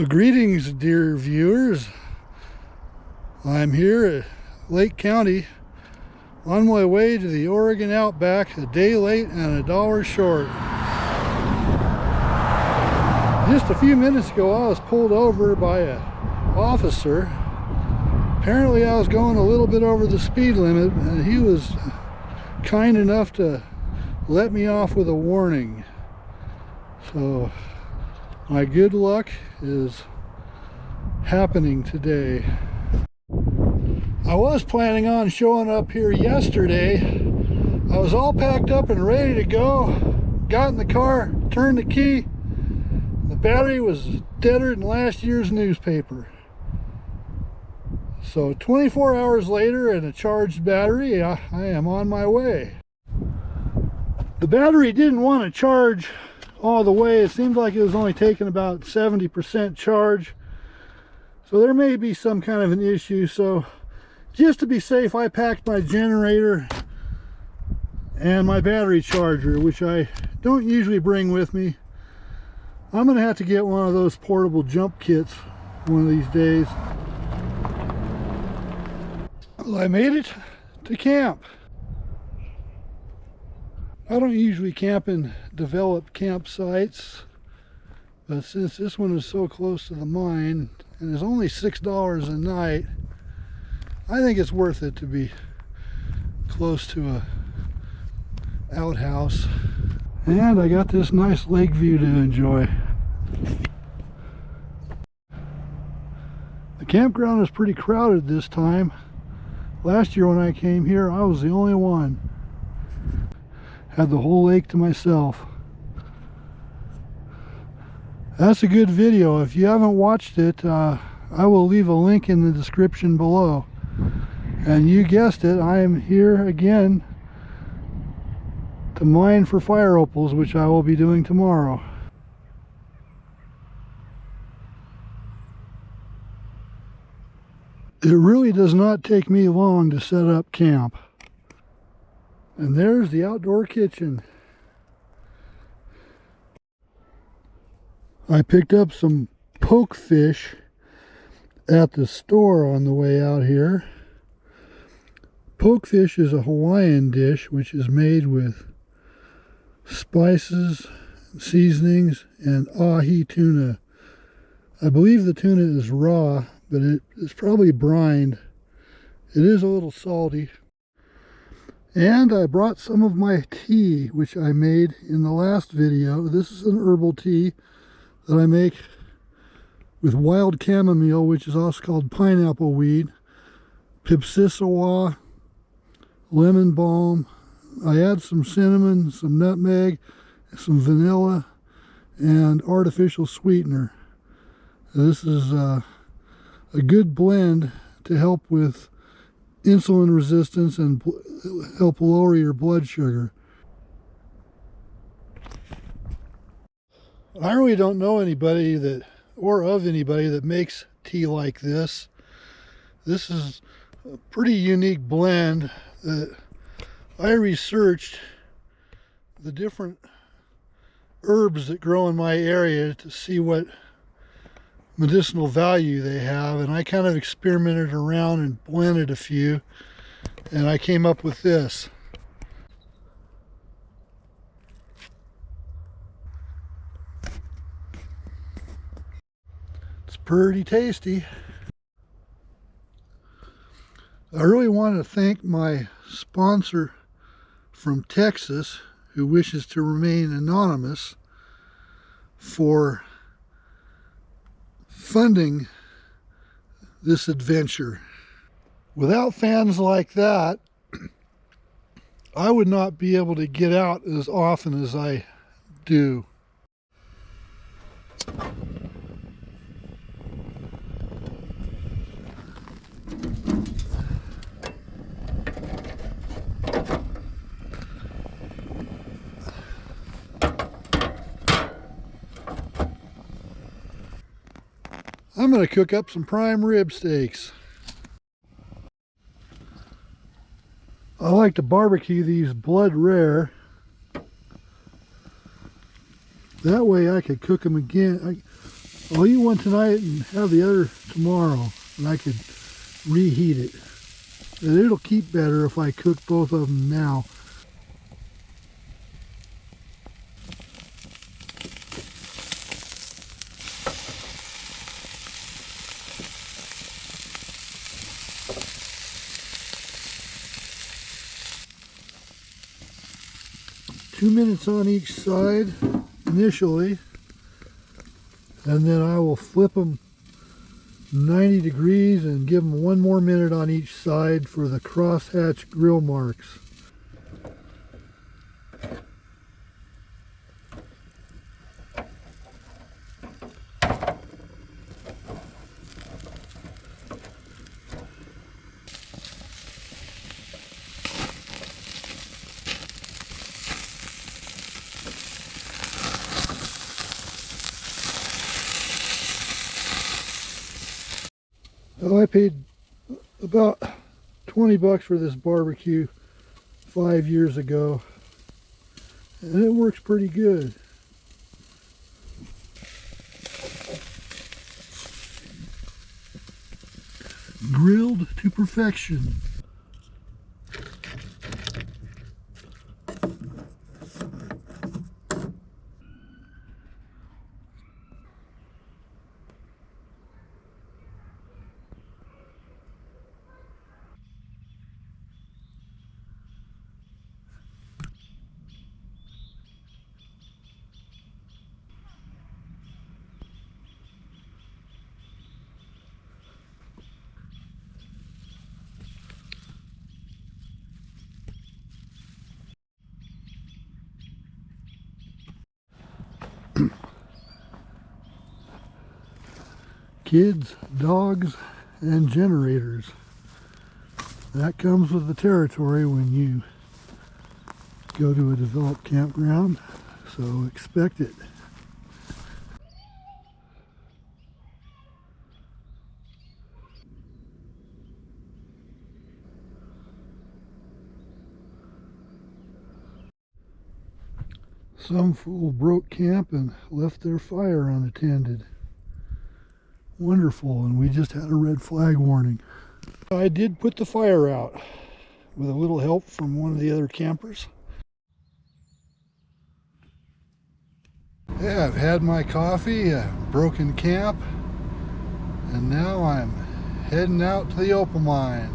Greetings, dear viewers. I'm here at Lake County on my way to the Oregon Outback, a day late and $1 short. Just a few minutes ago I was pulled over by an officer. Apparently I was going a little bit over the speed limit, and he was kind enough to let me off with a warning. So my good luck is happening today. I was planning on showing up here yesterday. I was all packed up and ready to go. Got in the car, turned the key. The battery was deader than last year's newspaper. So 24 hours later and a charged battery, I am on my way. The battery didn't want to charge all the way. It seemed like it was only taking about 70% charge, so there may be some kind of an issue. So just to be safe, I packed my generator and my battery charger, which I don't usually bring with me. I'm gonna have to get one of those portable jump kits one of these days. Well, I made it to camp. I don't usually camp in developed campsites, but since this one is so close to the mine and is only $6 a night, I think it's worth it to be close to a outhouse. And I got this nice lake view to enjoy. The campground is pretty crowded this time. Last year when I came here, I was the only one. Had the whole lake to myself. That's a good video. If you haven't watched it, I will leave a link in the description below. And you guessed it, I am here again to mine for fire opals, which I will be doing tomorrow. It really does not take me long to set up camp. And there's the outdoor kitchen. I picked up some poke fish at the store on the way out here. Poke fish is a Hawaiian dish which is made with spices, seasonings, and ahi tuna. I believe the tuna is raw, but it is probably brined. It is a little salty. And I brought some of my tea, which I made in the last video. This is an herbal tea that I make with wild chamomile, which is also called pineapple weed, pipsissewa, lemon balm. I add some cinnamon, some nutmeg, some vanilla, and artificial sweetener. This is a good blend to help with insulin resistance and help lower your blood sugar. I really don't know anybody that, or of anybody that makes tea like this. This is a pretty unique blend that I researched the different herbs that grow in my area to see what medicinal value they have, and I kind of experimented around and blended a few, and I came up with this. It's pretty tasty. I really want to thank my sponsor from Texas, who wishes to remain anonymous, for funding this adventure. Without fans like that, I would not be able to get out as often as I do. I'm going to cook up some prime rib steaks. I like to barbecue these blood rare. That way I could cook them again. I'll eat one tonight and have the other tomorrow, and I could reheat it. And it'll keep better if I cook both of them now. Two minutes on each side initially, and then I will flip them 90 degrees and give them 1 more minute on each side for the crosshatch grill marks. Well, I paid about 20 bucks for this barbecue 5 years ago, and it works pretty good. Grilled to perfection. Kids, dogs, and generators. That comes with the territory when you go to a developed campground, so expect it. Some fool broke camp and left their fire unattended. Wonderful, and we just had a red flag warning. I did put the fire out with a little help from one of the other campers. Yeah, I've had my coffee, broken camp, and now I'm heading out to the opal mine.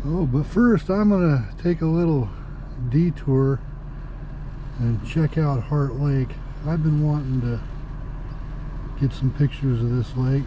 Oh, but first I'm gonna take a little detour and check out Heart Lake. I've been wanting to get some pictures of this lake.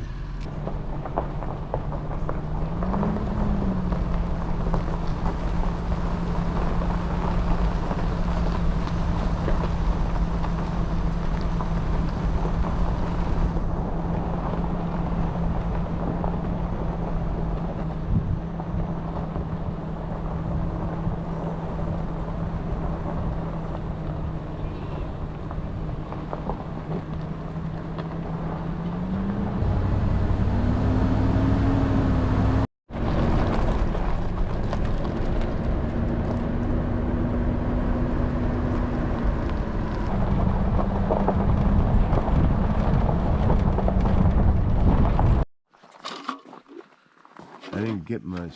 I didn't get much.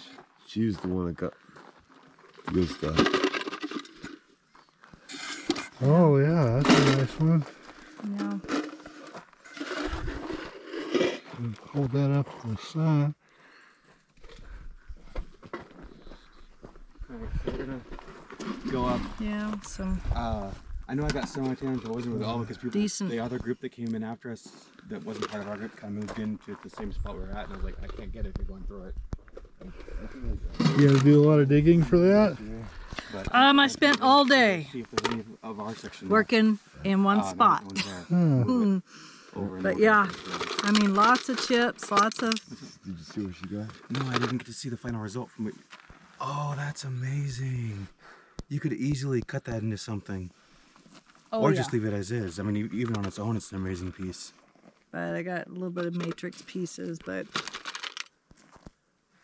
She was the one that got the good stuff. Oh yeah, that's a nice one. Yeah. Hold that up to the sun. Alright, so we're gonna go up. Yeah, some I know I got so much in, but it wasn't with all because people, decent. the other group that came in after us that wasn't part of our group kind of moved into the same spot we're at, and I was like, I can't get it if you're going through it. You gotta do a lot of digging for that? But, I spent all day see if there's any of our section working in one left. spot. That one's there. Over and But over. yeah, I mean, lots of chips, lots of. Did you see what she got? No, I didn't get to see the final result from it. Oh, that's amazing. You could easily cut that into something. Oh, Or yeah. just leave it as is. I mean, even on its own, it's an amazing piece. But I got a little bit of matrix pieces, but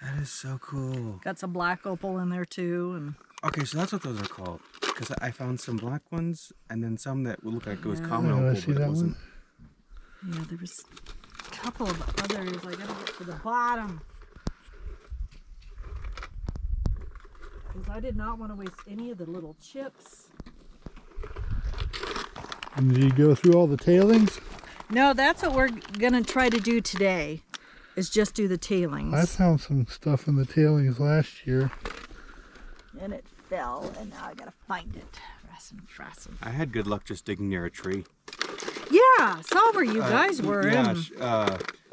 That is so cool. got some black opal in there too, and Okay, so that's what those are called. Because I found some black ones and then some that would look like it was common I opal, see but that it wasn't. Yeah, there was a couple of others. I gotta get to the bottom. Because I did not want to waste any of the little chips. And did you go through all the tailings? No, that's what we're gonna try to do today. Is just do the tailings. I found some stuff in the tailings last year. And it fell, and now I gotta find it. Frassen. I had good luck just digging near a tree. Yeah, saw where you guys were. Yeah, and-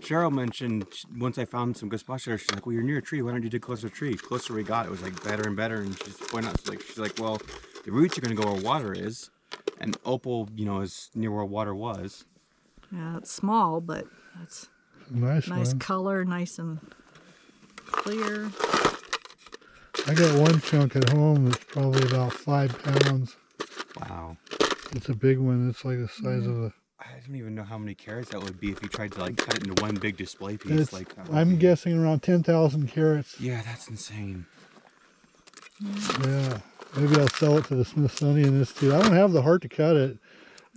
Cheryl mentioned once I found some good spots there, she's like, well, you're near a tree. Why don't you dig closer to a tree? The closer we got, it was like better and better. And she's pointing out, she's like, well, the roots are going to go where water is. And opal, you know, is near where water was. Yeah, it's small, but it's Nice nice one. color, nice and clear. I got one chunk at home that's probably about 5 pounds. Wow. It's a big one. It's like the size of a... I don't even know how many carats that would be if you tried to like cut it into one big display piece. It's, Like I'm guessing around 10,000 carats. Yeah, that's insane. Yeah. Maybe I'll sell it to the Smithsonian Institute. I don't have the heart to cut it.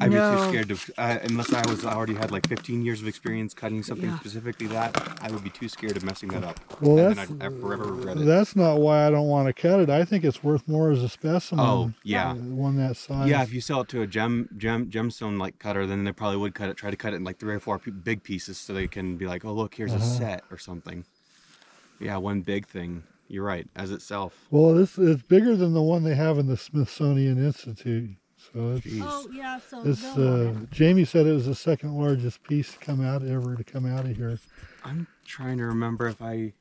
I'd be No. too scared to, unless I already had like 15 years of experience cutting something Yeah. specifically that, I would be too scared of messing that up. Well, And that's, then I'd forever regret it. that's not why I don't want to cut it. I think it's worth more as a specimen. Oh, yeah. One that size. Yeah, if you sell it to a gemstone like cutter, then they probably would try to cut it in like 3 or 4 big pieces so they can be like, oh look, here's a set or something. Yeah, one big thing. You're right, as itself. Well, it's bigger than the one they have in the Smithsonian Institute. So it's, Jeez. Oh, yeah, so Jamie said it was the second largest piece to come out of here. I'm trying to remember if I've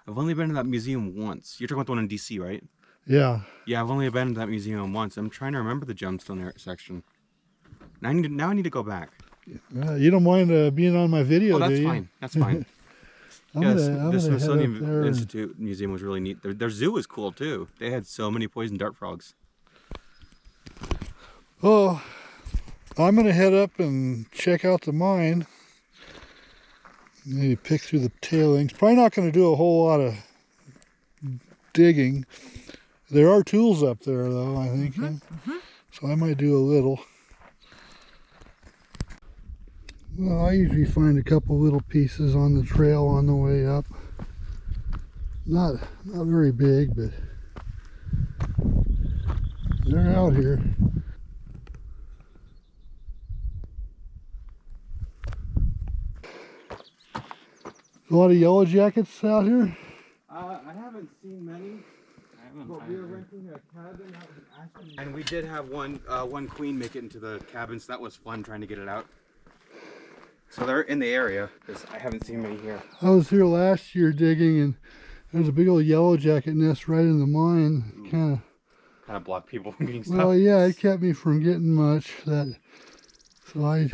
only been to that museum once. You're talking about the one in DC, right? Yeah. Yeah, I've only been to that museum once. I'm trying to remember the gemstone section. Now I need to go back. You don't mind being on my video, Oh, that's do you? fine. That's fine. I'm Yeah, gonna the head up there Smithsonian and- Institute Museum was really neat. Their zoo was cool too. They had so many poison dart frogs. Oh, I'm gonna head up and check out the mine. Maybe pick through the tailings. Probably not gonna do a whole lot of digging. There are tools up there though, I think. So I might do a little. Well, I usually find a couple little pieces on the trail on the way up. Not very big, but they're out here. A lot of yellow jackets out here. I haven't seen many. But we were renting a cabin out in Ashland. And we did have one queen make it into the cabin, so that was fun trying to get it out. So they're in the area, because I haven't seen many here. I was here last year digging, and there's a big old yellow jacket nest right in the mine. Kind of block people from getting stuff. Well, yeah, it kept me from getting much. So I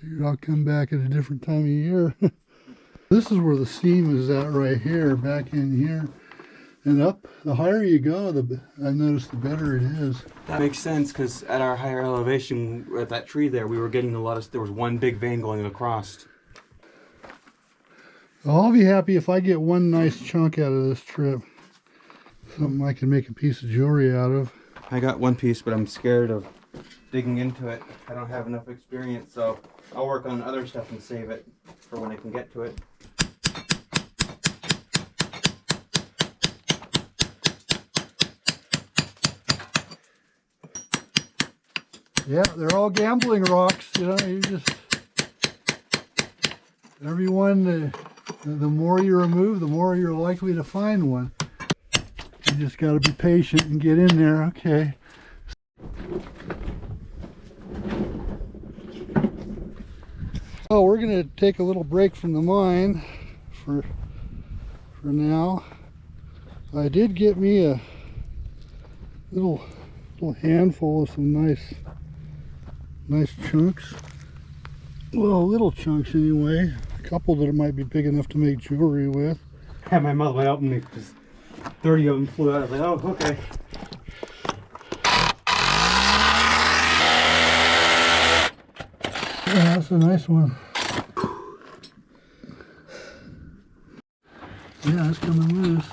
figured I'll come back at a different time of year. This is where the seam is at right here, back in here. And up, the higher you go, I've noticed the better it is. That makes sense, because at our higher elevation, at that tree there, we were getting there was one big vein going across. Well, I'll be happy if I get one nice chunk out of this trip. Something I can make a piece of jewelry out of. I got one piece, but I'm scared of digging into it. I don't have enough experience, so I'll work on other stuff and save it for when I can get to it. Yeah, they're all gambling rocks, you know, you just, every one, the more you remove, the more you're likely to find one. You just got to be patient and get in there, okay. Oh, we're going to take a little break from the mine for now. I did get me a little handful of some nice chunks. Well, little chunks anyway. A couple that might be big enough to make jewelry with. I had my mouth wide open because 30 of them flew out. I was like, oh, okay. Yeah, that's a nice one. Yeah, it's coming loose.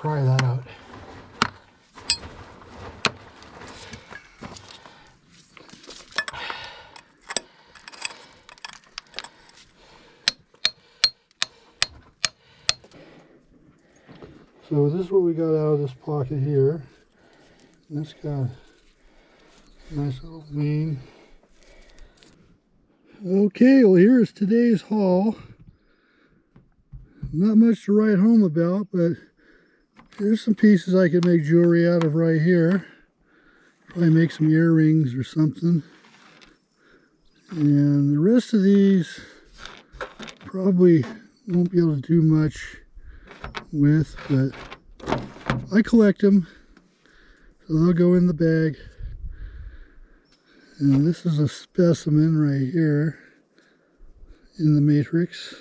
try that out. So this is what we got out of this pocket here. And it's got a nice little wing. Okay, well here is today's haul. Not much to write home about, but here's some pieces I could make jewelry out of right here. Probably make some earrings or something. And the rest of these probably won't be able to do much with, but I collect them, so they'll go in the bag. And this is a specimen right here in the matrix.